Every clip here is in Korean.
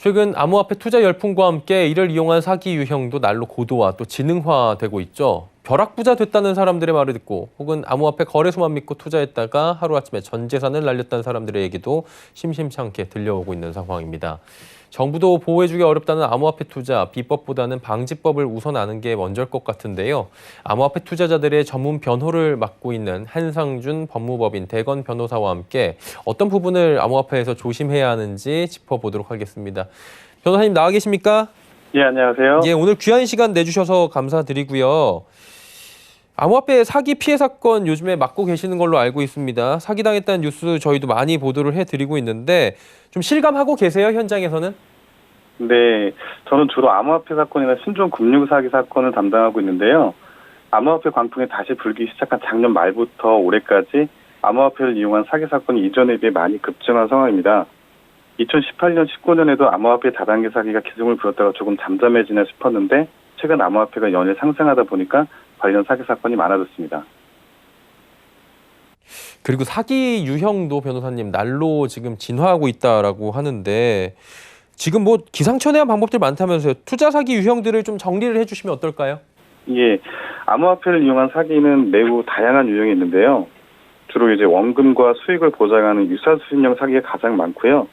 최근 암호화폐 투자 열풍과 함께 이를 이용한 사기 유형도 날로 고도화 또 지능화되고 있죠. 벼락부자 됐다는 사람들의 말을 듣고 혹은 암호화폐 거래소만 믿고 투자했다가 하루아침에 전 재산을 날렸다는 사람들의 얘기도 심심치 않게 들려오고 있는 상황입니다. 정부도 보호해주기 어렵다는 암호화폐 투자, 비법보다는 방지법을 우선 아는 게 먼저일 것 같은데요. 암호화폐 투자자들의 전문 변호를 맡고 있는 한상준 법무법인 대건 변호사와 함께 어떤 부분을 암호화폐에서 조심해야 하는지 짚어보도록 하겠습니다. 변호사님 나와 계십니까? 예, 안녕하세요. 예, 오늘 귀한 시간 내주셔서 감사드리고요. 암호화폐 사기 피해 사건 요즘에 맡고 계시는 걸로 알고 있습니다. 사기당했다는 뉴스 저희도 많이 보도를 해드리고 있는데 좀 실감하고 계세요, 현장에서는? 네, 저는 주로 암호화폐 사건이나 신종 금융 사기 사건을 담당하고 있는데요. 암호화폐 광풍이 다시 불기 시작한 작년 말부터 올해까지 암호화폐를 이용한 사기 사건이 이전에 비해 많이 급증한 상황입니다. 2018년, 19년에도 암호화폐 다단계 사기가 기승을 부렸다가 조금 잠잠해지나 싶었는데 최근 암호화폐가 연일 상승하다 보니까 관련 사기 사건이 많아졌습니다. 그리고 사기 유형도 변호사님 날로 지금 진화하고 있다라고 하는데 지금 뭐 기상천외한 방법들 많다면서요. 투자 사기 유형들을 좀 정리를 해주시면 어떨까요? 예, 암호화폐를 이용한 사기는 매우 다양한 유형이 있는데요. 주로 이제 원금과 수익을 보장하는 유사수신형 사기가 가장 많고요.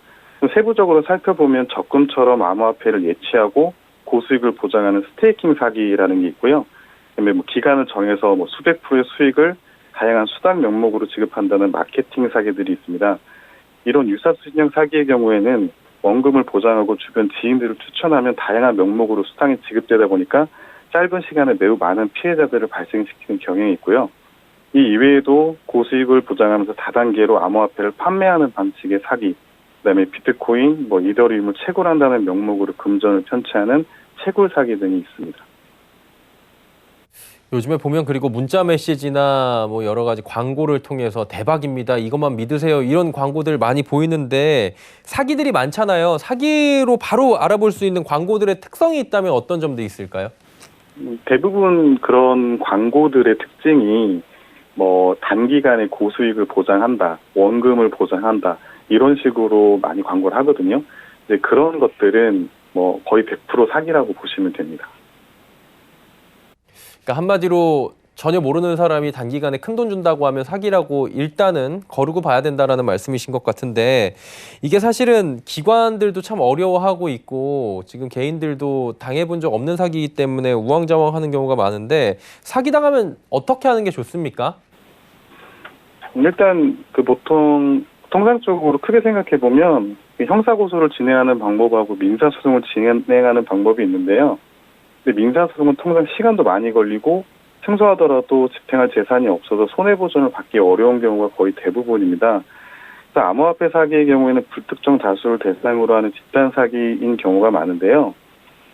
세부적으로 살펴보면 적금처럼 암호화폐를 예치하고 고수익을 보장하는 스테이킹 사기라는 게 있고요. 그다음에 기간을 정해서 수백 프로의 수익을 다양한 수당 명목으로 지급한다는 마케팅 사기들이 있습니다. 이런 유사수신형 사기의 경우에는 원금을 보장하고 주변 지인들을 추천하면 다양한 명목으로 수당이 지급되다 보니까 짧은 시간에 매우 많은 피해자들을 발생시키는 경향이 있고요. 이 이외에도 고수익을 보장하면서 다단계로 암호화폐를 판매하는 방식의 사기, 그다음에 비트코인, 이더리움을 채굴한다는 명목으로 금전을 편취하는 채굴 사기 등이 있습니다. 요즘에 보면 그리고 문자 메시지나 여러 가지 광고를 통해서 대박입니다. 이것만 믿으세요. 이런 광고들 많이 보이는데 사기들이 많잖아요. 사기로 바로 알아볼 수 있는 광고들의 특성이 있다면 어떤 점도 있을까요? 대부분 그런 광고들의 특징이 단기간에 고수익을 보장한다, 원금을 보장한다 이런 식으로 많이 광고를 하거든요. 이제 그런 것들은 거의 100% 사기라고 보시면 됩니다. 그러니까 한마디로 전혀 모르는 사람이 단기간에 큰돈 준다고 하면 사기라고 일단은 거르고 봐야 된다라는 말씀이신 것 같은데 이게 사실은 기관들도 참 어려워하고 있고 지금 개인들도 당해본 적 없는 사기이기 때문에 우왕좌왕하는 경우가 많은데 사기당하면 어떻게 하는 게 좋습니까? 일단 통상적으로 크게 생각해 보면 형사고소를 진행하는 방법하고 민사소송을 진행하는 방법이 있는데요. 근데 민사소송은 통상 시간도 많이 걸리고 승소하더라도 집행할 재산이 없어서 손해보전을 받기 어려운 경우가 거의 대부분입니다. 그래서 암호화폐 사기의 경우에는 불특정 다수를 대상으로 하는 집단 사기인 경우가 많은데요.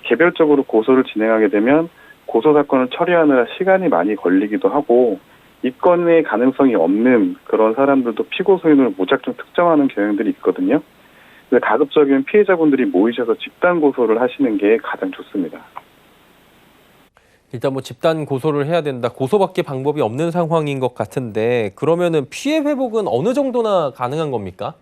개별적으로 고소를 진행하게 되면 고소 사건을 처리하느라 시간이 많이 걸리기도 하고 입건의 가능성이 없는 그런 사람들도 피고 소인을 무작정 특정하는 경향들이 있거든요. 그래서 가급적이면 피해자분들이 모이셔서 집단 고소를 하시는 게 가장 좋습니다. 일단 집단 고소를 해야 된다. 고소밖에 방법이 없는 상황인 것 같은데 그러면은 피해 회복은 어느 정도나 가능한 겁니까?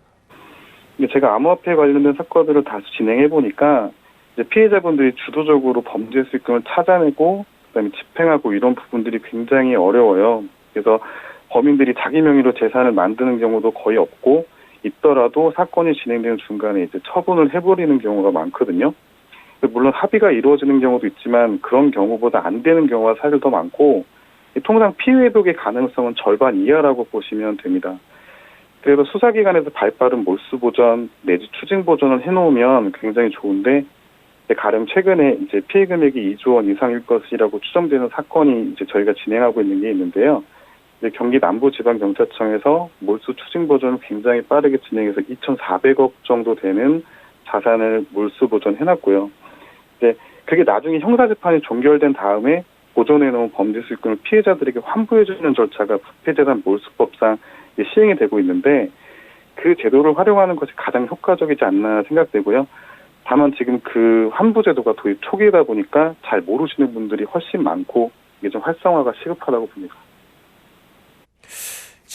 제가 암호화폐 관련된 사건들을 다수 진행해 보니까 이제 피해자분들이 주도적으로 범죄 수익금을 찾아내고 그다음에 집행하고 이런 부분들이 굉장히 어려워요. 그래서 범인들이 자기 명의로 재산을 만드는 경우도 거의 없고 있더라도 사건이 진행되는 중간에 이제 처분을 해버리는 경우가 많거든요. 물론 합의가 이루어지는 경우도 있지만 그런 경우보다 안 되는 경우가 사실 더 많고 통상 피해 회복의 가능성은 절반 이하라고 보시면 됩니다. 그래서 수사기관에서 발빠른 몰수 보전 내지 추징 보전을 해놓으면 굉장히 좋은데 가령 최근에 이제 피해 금액이 2조 원 이상일 것이라고 추정되는 사건이 이제 저희가 진행하고 있는 게 있는데요. 이제 경기 남부지방경찰청에서 몰수 추징 보전을 굉장히 빠르게 진행해서 2,400억 정도 되는 자산을 몰수 보전해놨고요. 이제 그게 나중에 형사재판이 종결된 다음에 보존해놓은 범죄 수익금을 피해자들에게 환부해주는 절차가 부패재산 몰수법상 시행이 되고 있는데 그 제도를 활용하는 것이 가장 효과적이지 않나 생각되고요. 다만 지금 그 환부 제도가 도입 초기이다 보니까 잘 모르시는 분들이 훨씬 많고 이게 좀 활성화가 시급하다고 봅니다.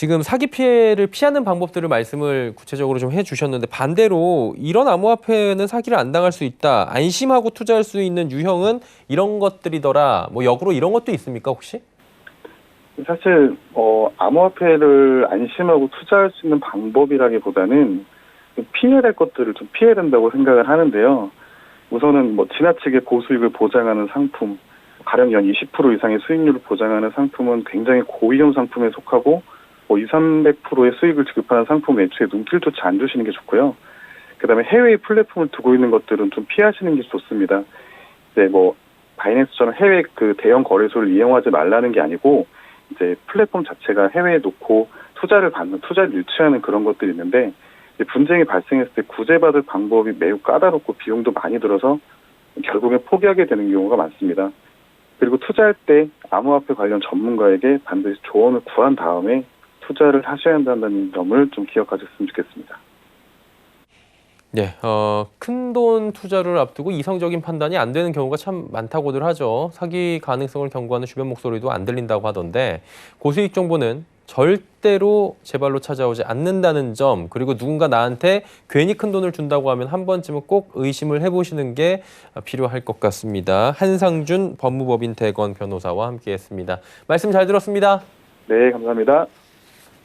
지금 사기 피해를 피하는 방법들을 말씀을 구체적으로 좀 해주셨는데 반대로 이런 암호화폐는 사기를 안 당할 수 있다. 안심하고 투자할 수 있는 유형은 이런 것들이더라. 뭐 역으로 이런 것도 있습니까 혹시? 사실 암호화폐를 안심하고 투자할 수 있는 방법이라기보다는 피해야 될 것들을 좀 피해야 된다고 생각을 하는데요. 우선은 뭐 지나치게 고수익을 보장하는 상품, 가령 연 20% 이상의 수익률을 보장하는 상품은 굉장히 고위험 상품에 속하고 200, 300%의 수익을 지급하는 상품 애초에 눈길조차 안 주시는 게 좋고요. 그다음에 해외의 플랫폼을 두고 있는 것들은 좀 피하시는 게 좋습니다. 이제 뭐 바이낸스처럼 해외 그 대형 거래소를 이용하지 말라는 게 아니고 이제 플랫폼 자체가 해외에 놓고 투자를 유치하는 그런 것들이 있는데 이제 분쟁이 발생했을 때 구제받을 방법이 매우 까다롭고 비용도 많이 들어서 결국에 포기하게 되는 경우가 많습니다. 그리고 투자할 때 암호화폐 관련 전문가에게 반드시 조언을 구한 다음에 투자를 하셔야 한다는 점을 좀 기억하셨으면 좋겠습니다. 네, 큰 돈 투자를 앞두고 이성적인 판단이 안 되는 경우가 참 많다고들 하죠. 사기 가능성을 경고하는 주변 목소리도 안 들린다고 하던데 고수익 정보는 절대로 제 발로 찾아오지 않는다는 점, 그리고 누군가 나한테 괜히 큰 돈을 준다고 하면 한 번쯤은 꼭 의심을 해보시는 게 필요할 것 같습니다. 한상준 법무법인 대건 변호사와 함께했습니다. 말씀 잘 들었습니다. 네, 감사합니다.